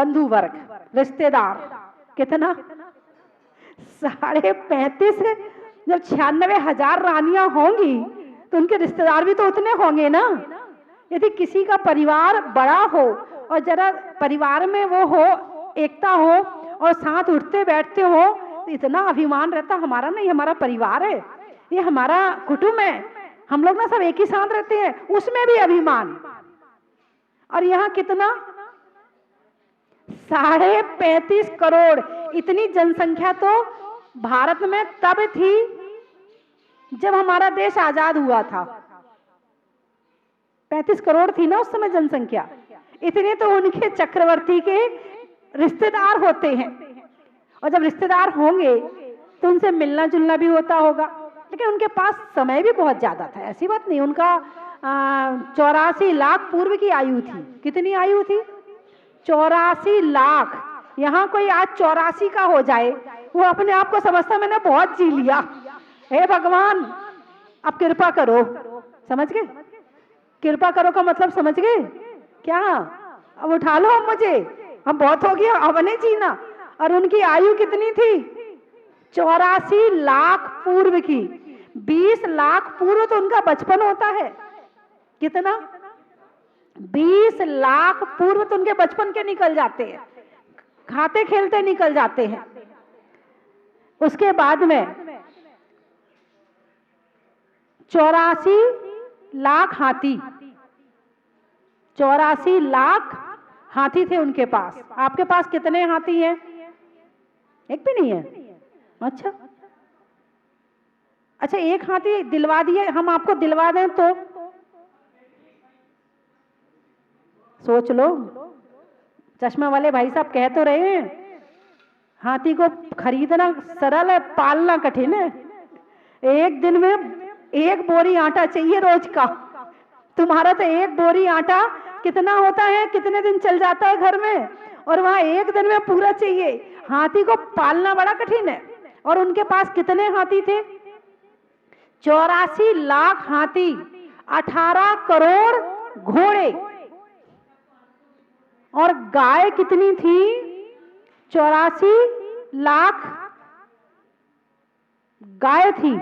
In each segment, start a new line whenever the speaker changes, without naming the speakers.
बंधु वर्ग, रिश्तेदार, कितना 35.5, जब 96,000 रानियां होंगी तो उनके रिश्तेदार भी तो उतने होंगे ना। यदि किसी का परिवार बड़ा हो और जरा परिवार में वो हो, एकता हो और साथ उठते बैठते हो, तो इतना अभिमान रहता, हमारा नहीं, हमारा परिवार है, ये हमारा कुटुंब है, हम लोग ना सब एक ही साथ रहते हैं, उसमें भी अभिमान। और यहाँ कितना 35.5 करोड़, इतनी जनसंख्या तो भारत में तब थी जब हमारा देश आजाद हुआ था। 35 करोड़ थी ना उस समय जनसंख्या। इतने तो उनके चक्रवर्ती के रिश्तेदार होते हैं, और जब रिश्तेदार होंगे तो उनसे मिलना जुलना भी होता होगा, लेकिन उनके पास समय भी बहुत ज्यादा था, ऐसी बात नहीं। उनका 84 लाख पूर्व की आयु थी। कितनी आयु थी? 84 लाख। यहाँ कोई आज 84 का हो जाए, वो अपने आप को समझता मैंने बहुत जी लिया, हे भगवान अब कृपा करो। समझ गए? कृपा करो का मतलब समझ गए क्या? अब उठा लो अब मुझे, अब बहुत हो गया, अब नहीं जीना। और उनकी आयु कितनी थी? 84 लाख पूर्व की। 20 लाख पूर्व तो उनका बचपन होता है। कितना? 20 लाख पूर्व तो उनके बचपन के निकल जाते हैं, खाते खेलते निकल जाते हैं। उसके बाद में 84 लाख हाथी, 84 लाख हाथी थे उनके पास। आपके पास कितने हाथी हैं? एक भी नहीं है। अच्छा अच्छा, एक हाथी दिलवा दिए, हम आपको दिलवा दें तो सोच लो। चश्मा वाले भाई साहब कह तो रहे हैं हाथी को खरीदना सरल है, पालना कठिन है। एक दिन में 1 बोरी आटा चाहिए रोज का। तुम्हारा तो 1 बोरी आटा कितना होता है, कितने दिन चल जाता है घर में, और वहां 1 दिन में पूरा चाहिए। हाथी को पालना बड़ा कठिन है। और उनके पास कितने हाथी थे? 84 लाख हाथी, 18 करोड़ घोड़े, और गाय कितनी थी? 84 लाख गाय थी।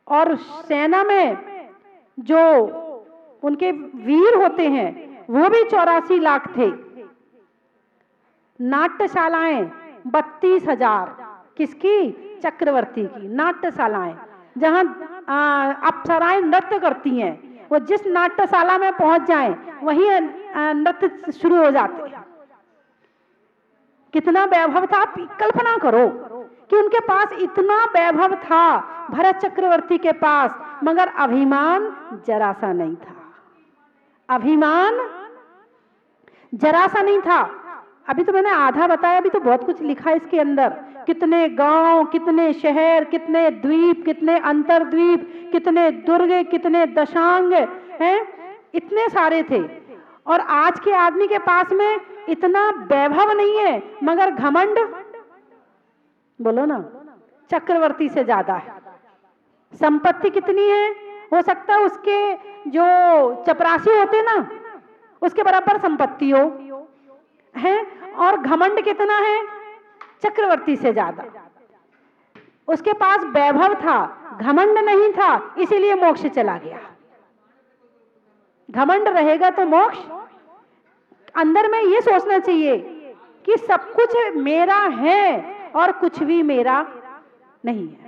और सेना में जो उनके वीर होते हैं वो भी 84 लाख थे। नाट्यशालाएं 32,000, किसकी? चक्रवर्ती की नाट्यशालाएं, जहां अप्सराएं नृत्य करती हैं। वो जिस नाट्यशाला में पहुंच जाएं वहीं नृत्य शुरू हो जाते हैं। कितना वैभव था, आप कल्पना करो कि उनके पास इतना वैभव था भरत चक्रवर्ती के पास, मगर अभिमान जरा सा नहीं था। अभिमान जरा सा नहीं था। अभी तो मैंने आधा बताया, अभी तो बहुत कुछ लिखा है इसके अंदर। कितने गांव, कितने शहर, कितने द्वीप, कितने अंतरद्वीप, कितने दुर्ग, कितने दशांग हैं, इतने सारे थे। और आज के आदमी के पास में इतना वैभव नहीं है, मगर घमंड, बोलो ना, चक्रवर्ती से ज्यादा है। संपत्ति कितनी है? हो सकता है उसके जो चपरासी होते ना उसके बराबर संपत्ति हो है। और घमंड कितना है? चक्रवर्ती से ज्यादा। उसके पास वैभव था, घमंड नहीं था, इसीलिए मोक्ष चला गया। घमंड रहेगा तो मोक्ष। अंदर में ये सोचना चाहिए कि सब कुछ मेरा है और कुछ भी मेरा नहीं है।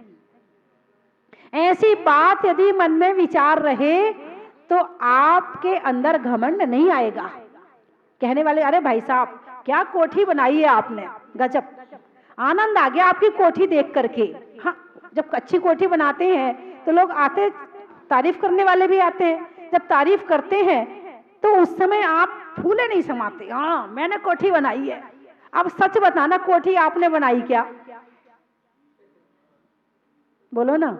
ऐसी बात यदि मन में विचार रहे तो आपके अंदर घमंड नहीं आएगा। कहने वाले, अरे भाई साहब क्या कोठी बनाई है आपने, गजब, आनंद आ गया आपकी कोठी देख करके। हाँ, जब अच्छी कोठी बनाते हैं तो लोग आते, तारीफ करने वाले भी आते हैं। जब तारीफ करते हैं तो उस समय आप फूले नहीं समाते, हाँ मैंने कोठी बनाई है। अब सच बताना, कोठी आपने बनाई क्या? बोलो ना,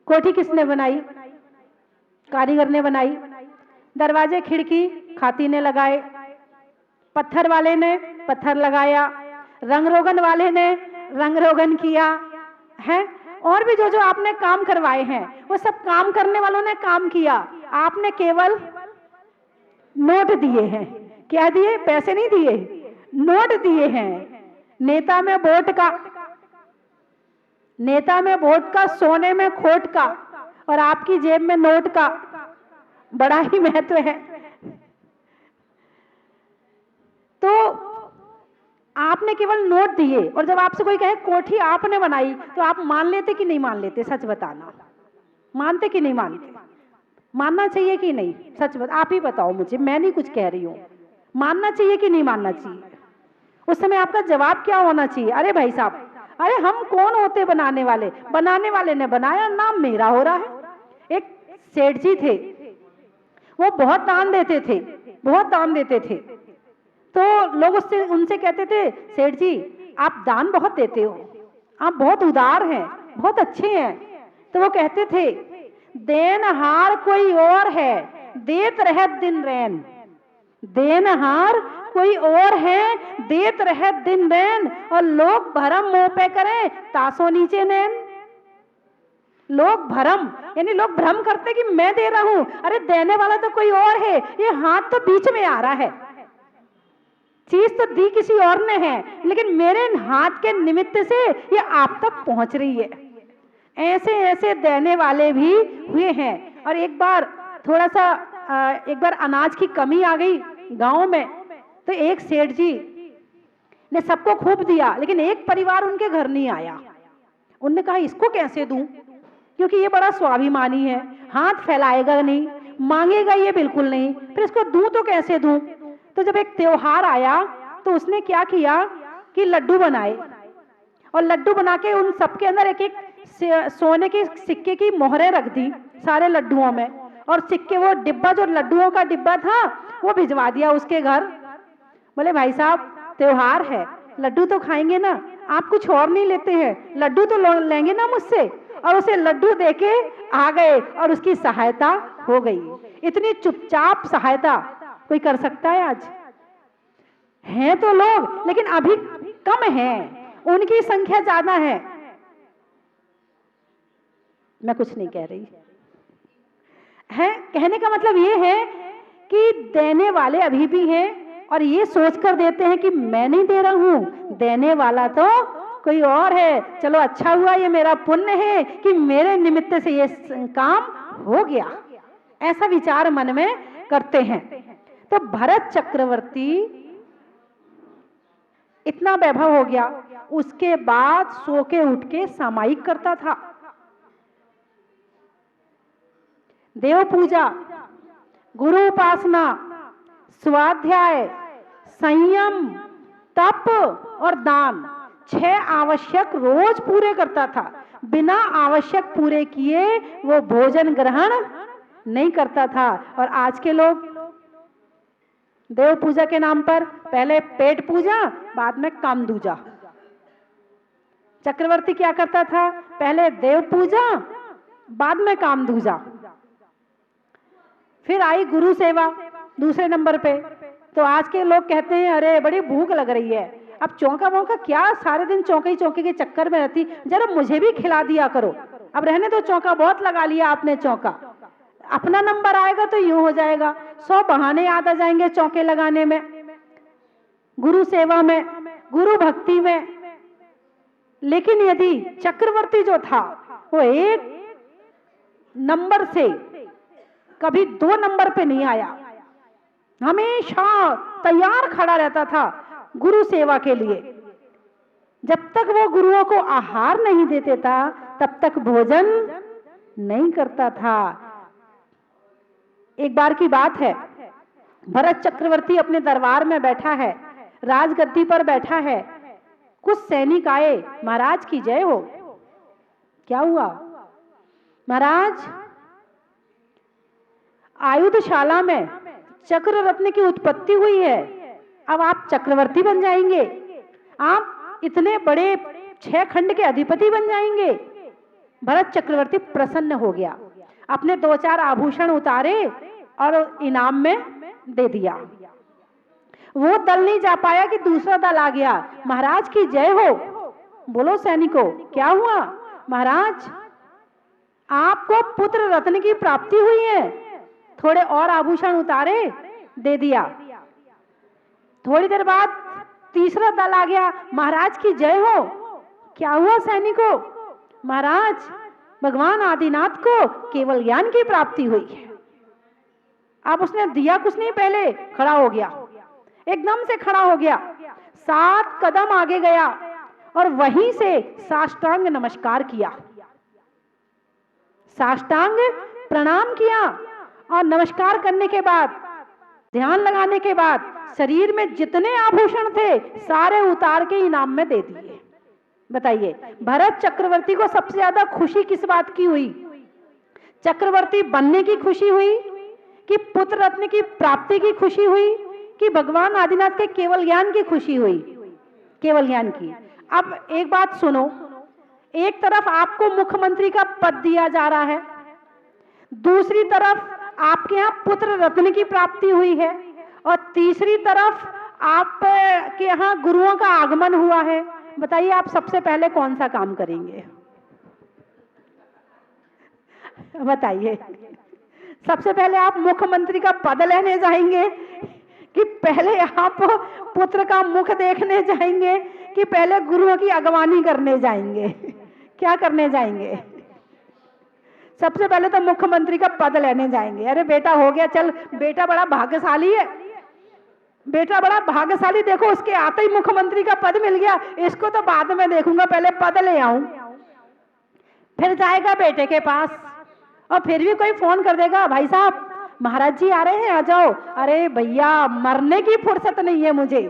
कोठी किसने बनाई? कारीगर ने बनाई। दरवाजे खिड़की खाती ने लगाए, पत्थर वाले ने पत्थर लगाया, रंग रोगन वाले ने रंग रोगन किया है। और भी जो जो आपने काम करवाए हैं वो सब काम करने वालों ने काम किया, आपने केवल नोट दिए हैं। क्या दिए? पैसे नहीं दिए, नोट दिए हैं। नेता में वोट का, नेता में वोट का, सोने में खोट का, और आपकी जेब में नोट का बड़ा ही महत्व है। तो आपने केवल नोट दिए, और जब आपसे कोई कहे कोठी आपने बनाई, तो आप मान लेते कि नहीं मान लेते? सच बताना, मानते कि नहीं मानते? मानना चाहिए कि नहीं? सच बता, आप ही बताओ मुझे, मैं नहीं कुछ कह रही हूं। मानना चाहिए कि नहीं मानना चाहिए? उस समय आपका जवाब क्या होना चाहिए? अरे भाई साहब, अरे हम कौन होते बनाने वाले? बनाने वाले ने बनाया, नाम मेरा हो रहा है। एक सेठ जी थे, वो बहुत दान देते थे, बहुत दान देते थे। तो लोग उससे उनसे कहते थे, सेठ जी आप दान बहुत देते हो, आप बहुत उदार हैं, बहुत अच्छे हैं। तो वो कहते थे, देनहार कोई और है, देत रहत दिन रैन। देनहार कोई और है, देत रहत दिन रैन। और लोग भरम मुंह पे करें, तासो नीचे नैन। लोग भरम, यानी लोग भ्रम करते कि मैं दे रहा हूं, अरे देने वाला तो कोई और है, ये हाथ तो बीच में आ रहा है, चीज तो दी किसी और ने है, लेकिन मेरे हाथ के निमित्त से ये आप तक पहुंच रही है। ऐसे ऐसे देने वाले भी हुए हैं। और एक बार थोड़ा सा एक बार अनाज की कमी आ गई गांव में, तो एक सेठ जी ने सबको खूब दिया, लेकिन एक परिवार उनके घर नहीं आया। उनने कहा इसको कैसे दूं, क्योंकि ये बड़ा स्वाभिमानी है, हाथ फैलाएगा नहीं, मांगेगा ये बिल्कुल नहीं, फिर इसको दूं तो कैसे दूं। तो जब एक त्योहार आया तो उसने क्या किया कि लड्डू बनाए, और लड्डू बना के उन सबके अंदर एक एक सोने के सिक्के की मोहरें रख दी सारे लड्डुओं में, और सिक्के, वो डिब्बा जो लड्डुओं का डिब्बा था वो भिजवा दिया उसके घर। बोले भाई साहब त्योहार है, लड्डू तो खाएंगे ना, आप कुछ और नहीं लेते हैं, लड्डू तो लेंगे ना मुझसे। और उसे लड्डू देके आ गए और उसकी सहायता हो गई। इतनी चुपचाप सहायता कोई कर सकता है आज? हैं तो लोग, लेकिन अभी कम हैं, उनकी संख्या ज्यादा है। मैं कुछ नहीं कह रही है, कहने का मतलब ये है कि देने वाले अभी भी हैं, और ये सोचकर देते हैं कि मैं नहीं दे रहा हूं, देने वाला तो कोई और है। चलो अच्छा हुआ, ये मेरा पुण्य है कि मेरे निमित्त से ये काम हो गया, ऐसा विचार मन में करते हैं। तो भरत चक्रवर्ती इतना वैभव हो गया, उसके बाद सो के उठ के सामायिक करता था। देव पूजा, गुरु उपासना, स्वाध्याय, संयम, तप और दान, 6 आवश्यक रोज पूरे करता था। बिना आवश्यक पूरे किए वो भोजन ग्रहण नहीं करता था। और आज के लोग देव पूजा के नाम पर पहले पेट पूजा, बाद में काम दूजा। चक्रवर्ती क्या करता था? पहले देव पूजा, बाद में काम दूजा। फिर आई गुरु सेवा दूसरे नंबर पे। तो आज के लोग कहते हैं अरे बड़ी भूख लग रही है, अब चौंका वौका क्या, सारे दिन चौके ही चौके के चक्कर में रहती, जरा मुझे भी खिला दिया करो। अब रहने दो, चौका बहुत लगा लिया आपने चौका, अपना नंबर आएगा तो यूं हो जाएगा, 100 बहाने याद आ जाएंगे चौके लगाने में, गुरु सेवा में, गुरु भक्ति में। लेकिन यदि चक्रवर्ती जो था वो 1 नंबर से कभी 2 नंबर पे नहीं आया, हमेशा तैयार खड़ा रहता था गुरु सेवा के लिए। जब तक वो गुरुओं को आहार नहीं देते था तब तक भोजन नहीं करता था। एक बार की बात है, भरत चक्रवर्ती अपने दरबार में बैठा है, राजगद्दी पर बैठा है, कुछ सैनिक आए, महाराज की जय हो। क्या हुआ? महाराज आयुधशाला में चक्र रत्न की उत्पत्ति हुई है, अब आप चक्रवर्ती बन जाएंगे, आप इतने बड़े 6 खंड के अधिपति बन जाएंगे। भरत चक्रवर्ती प्रसन्न हो गया, अपने 2-4 आभूषण उतारे और इनाम में दे दिया। वो दल नहीं जा पाया कि दूसरा दल आ गया, महाराज की जय हो। बोलो सैनिकों, क्या हुआ? महाराज आपको पुत्र रत्न की प्राप्ति हुई है, थोड़े और आभूषण उतारे, दे दिया। थोड़ी देर बाद तीसरा दल आ गया, महाराज की जय हो। क्या हुआ सैनिकों? महाराज, भगवान आदिनाथ को केवल ज्ञान की प्राप्ति हुई है। अब उसने दिया कुछ नहीं, पहले खड़ा हो गया, एकदम से खड़ा हो गया, 7 कदम आगे गया और वहीं से साष्टांग नमस्कार किया, साष्टांग प्रणाम किया। और नमस्कार करने के बाद, ध्यान लगाने के बाद शरीर में जितने आभूषण थे सारे उतार के इनाम में दे दिए। बताइए, भरत चक्रवर्ती को सबसे ज्यादा खुशी किस बात की हुई? चक्रवर्ती बनने की खुशी हुई, कि पुत्र रत्न की प्राप्ति की खुशी हुई, कि भगवान आदिनाथ के केवल ज्ञान की खुशी हुई? केवल ज्ञान की। अब एक बात सुनो, एक तरफ आपको मुख्यमंत्री का पद दिया जा रहा है, दूसरी तरफ आपके यहाँ पुत्र रत्न की प्राप्ति हुई है, और तीसरी तरफ आप के यहाँ गुरुओं का आगमन हुआ है। बताइए, आप सबसे पहले कौन सा काम करेंगे? बताइए, सबसे पहले आप मुख्यमंत्री का पद लेने जाएंगे, कि पहले आप पुत्र का मुख देखने जाएंगे, कि पहले गुरुओं की अगवानी करने जाएंगे? क्या करने जाएंगे? सबसे पहले तो मुख्यमंत्री का पद लेने जाएंगे। अरे बेटा हो गया, चल बेटा बड़ा भाग्यशाली है, बेटा बड़ा भाग्यशाली, देखो उसके आते ही मुख्यमंत्री का पद मिल गया, इसको तो बाद में देखूंगा, पहले पद ले आऊं। फिर जाएगा बेटे के पास, और फिर भी कोई फोन कर देगा, भाई साहब महाराज जी आ रहे हैं, आ जाओ। अरे भैया, मरने की फुर्सत नहीं है मुझे,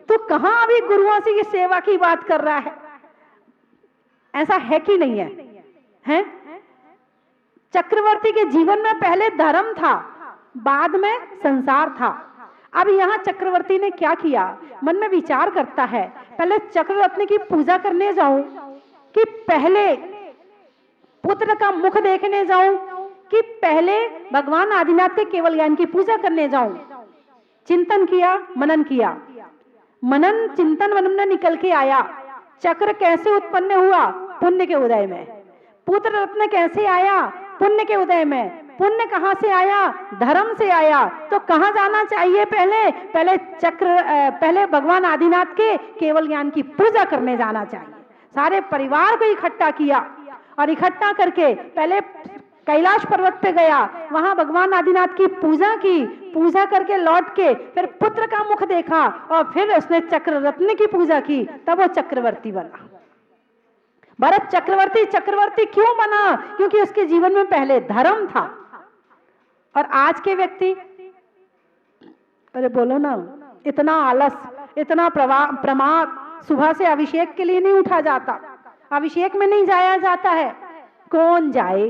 तू कहां अभी गुरुओं से की सेवा की बात कर रहा है? ऐसा है कि नहीं है? हैं? चक्रवर्ती के जीवन में पहले धर्म था, बाद में संसार था। अब यहाँ चक्रवर्ती ने क्या किया? मन में विचार करता है, पहले चक्ररत्न की पूजा करने जाऊं, कि पहले पुत्र का मुख देखने जाऊं, कि पहले भगवान आदिनाथ के केवल ज्ञान की पूजा करने जाऊं। चिंतन किया, मनन किया, मनन चिंतन मनन में निकल के आया, चक्र कैसे उत्पन्न हुआ? पुण्य के उदय में। पुत्र रत्न कैसे आया? पुण्य के उदय में। पुण्य कहां से आया? धर्म से आया। तो कहां जाना चाहिए? पहले भगवान आदिनाथ के केवल ज्ञान की पूजा करने जाना चाहिए। सारे परिवार को इकट्ठा किया, और इकट्ठा करके पहले कैलाश पर्वत पे गया, वहां भगवान आदिनाथ की पूजा की, पूजा करके लौट के फिर पुत्र का मुख देखा, और फिर उसने चक्र रत्न की पूजा की, तब वो चक्रवर्ती बना। भरत चक्रवर्ती क्यों बना? क्योंकि उसके जीवन में पहले धर्म था। और आज के व्यक्ति, अरे बोलो ना, इतना आलस, इतना प्रमाद, सुबह से अभिषेक के लिए नहीं उठा जाता, अभिषेक में नहीं जाया जाता है, कौन जाए?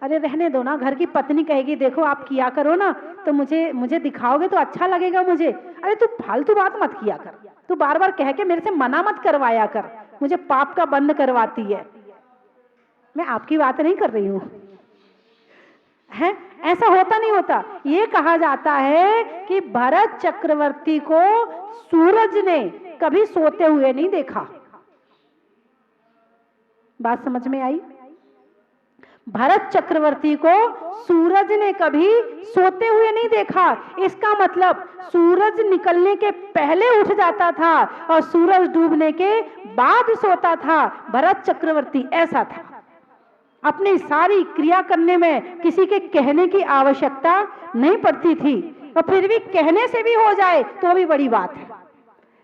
अरे रहने दो ना, घर की पत्नी कहेगी देखो आप किया करो ना, तो मुझे दिखाओगे तो अच्छा लगेगा मुझे। अरे तू फालतू बात मत किया कर, तू बार बार कह के मेरे से मना मत करवाया कर, मुझे पाप का बंद करवाती है। मैं आपकी बात नहीं कर रही हूं, है ऐसा होता नहीं होता। ये कहा जाता है कि भरत चक्रवर्ती को सूरज ने कभी सोते हुए नहीं देखा। बात समझ में आई? भरत चक्रवर्ती को सूरज ने कभी सोते हुए नहीं देखा। इसका मतलब सूरज निकलने के पहले उठ जाता था और सूरज डूबने के बाद सोता था। भरत चक्रवर्ती ऐसा था, अपनी सारी क्रिया करने में किसी के कहने की आवश्यकता नहीं पड़ती थी, और फिर भी कहने से भी हो जाए तो भी बड़ी बात है।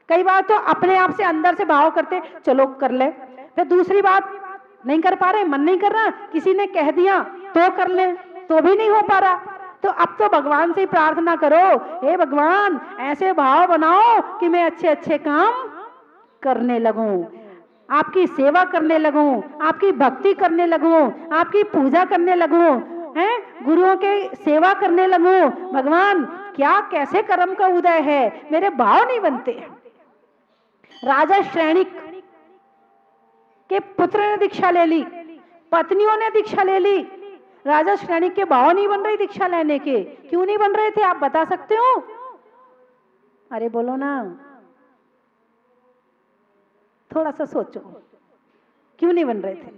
कई बार तो अपने आप से अंदर से भाव करते चलो कर ले, फिर दूसरी बात नहीं कर पा रहे, मन नहीं कर रहा, किसी ने कह दिया तो कर ले, तो भी नहीं हो पा रहा। तो अब तो भगवान से प्रार्थना करो, हे भगवान ऐसे भाव बनाओ कि मैं अच्छे अच्छे काम करने लगूं, आपकी सेवा करने लगूं, आपकी भक्ति करने लगूं, आपकी पूजा करने लगूं, हैं गुरुओं के सेवा करने लगूं। भगवान क्या कैसे कर्म का उदय है, मेरे भाव नहीं बनते। राजा श्रेणिक के पुत्र ने दीक्षा ले ली, पत्नियों ने दीक्षा ले ली, राजा श्रेणिक के भाव नहीं बन रहे दीक्षा लेने के। क्यों नहीं बन रहे थे, आप बता सकते हो? अरे बोलो ना, थोड़ा सा सोचो, क्यों नहीं बन रहे थे?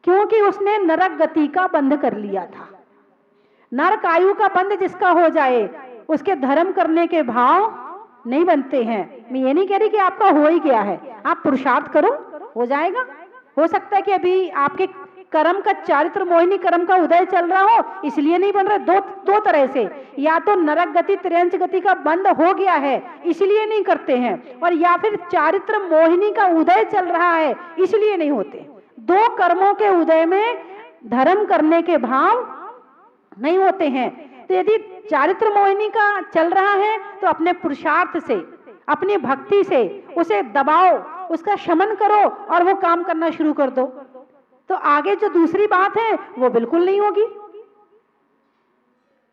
क्योंकि उसने नरक गति का बंध कर लिया था। नरक आयु का बंध जिसका हो जाए, उसके धर्म करने के भाव नहीं बनते हैं। मैं ये नहीं कह रही कि आपका हो ही गया है, आप पुरुषार्थ करो, हो जाएगा। हो सकता है कि अभी आपके कर्म का, चारित्र मोहिनी कर्म का उदय चल रहा हो, इसलिए नहीं बन रहा। दो तरह से, या तो नरक गति त्रियंच गति का बंद हो गया है इसलिए नहीं करते हैं, और या फिर चारित्र मोहिनी का उदय चल रहा है इसलिए नहीं होते। दो कर्मों के उदय में धर्म करने के भाव नहीं होते हैं। तो यदि चारित्र मोहिनी का चल रहा है तो अपने पुरुषार्थ से, अपनी भक्ति से उसे दबाओ, उसका शमन करो और वो काम करना शुरू कर दो, तो आगे जो दूसरी बात है वो बिल्कुल नहीं होगी।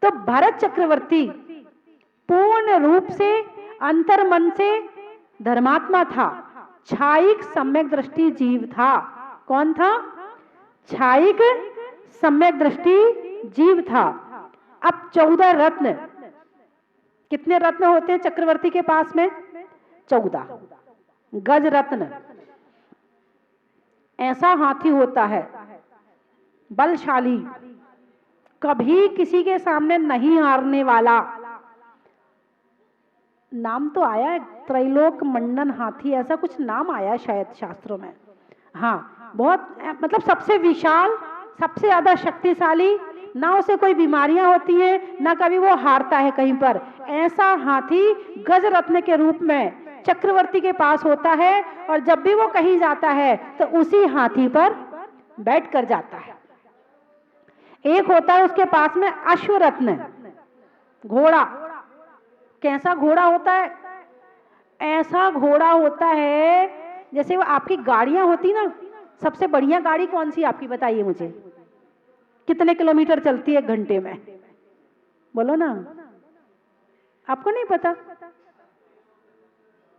तो भरत चक्रवर्ती पूर्ण रूप से अंतर मन से धर्मात्मा था, छायिक सम्यक दृष्टि जीव था। कौन था? छायिक सम्यक दृष्टि जीव था। अब 14 रत्न, कितने रत्न होते हैं चक्रवर्ती के पास में? 14 गज रत्न। ऐसा हाथी होता है बलशाली, कभी किसी के सामने नहीं हारने वाला। नाम तो आया है त्रैलोक मंडन हाथी, ऐसा कुछ नाम आया शायद शास्त्रों में। हाँ, बहुत मतलब सबसे विशाल, सबसे ज्यादा शक्तिशाली, ना उसे कोई बीमारियां होती हैं, ना कभी वो हारता है कहीं पर। ऐसा हाथी गज रत्न के रूप में चक्रवर्ती के पास होता है, और जब भी वो कहीं जाता है तो उसी हाथी पर बैठ कर जाता है। एक होता है उसके पास में अश्वरत्न, घोड़ा। कैसा घोड़ा होता है? ऐसा घोड़ा होता है जैसे वो आपकी गाड़ियां होती ना, सबसे बढ़िया गाड़ी कौन सी आपकी बताइए मुझे, कितने किलोमीटर चलती है घंटे में? बोलो ना, आपको नहीं पता?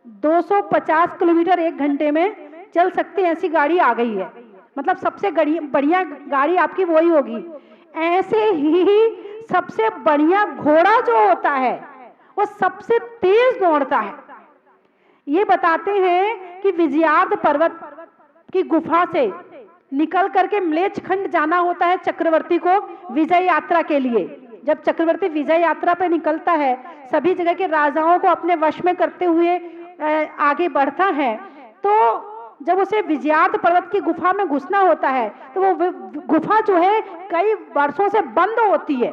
250 किलोमीटर एक घंटे में चल सकती ऐसी गाड़ी आ गई है। मतलब सबसे बढ़िया गाड़ी आपकी वही होगी। ऐसे ही सबसे बढ़िया घोड़ा जो होता है वो सबसे तेज दौड़ता है। ये बताते हैं कि विजयार्ध पर्वत की गुफा से निकल करके म्लेच्छखंड जाना होता है चक्रवर्ती को विजय यात्रा के लिए। जब चक्रवर्ती विजय यात्रा पे निकलता है, सभी जगह के राजाओं को अपने वश में करते हुए आगे बढ़ता है, तो जब उसे विजयार्ध पर्वत की गुफा में घुसना होता है तो वो गुफा जो है कई वर्षों से बंद होती है।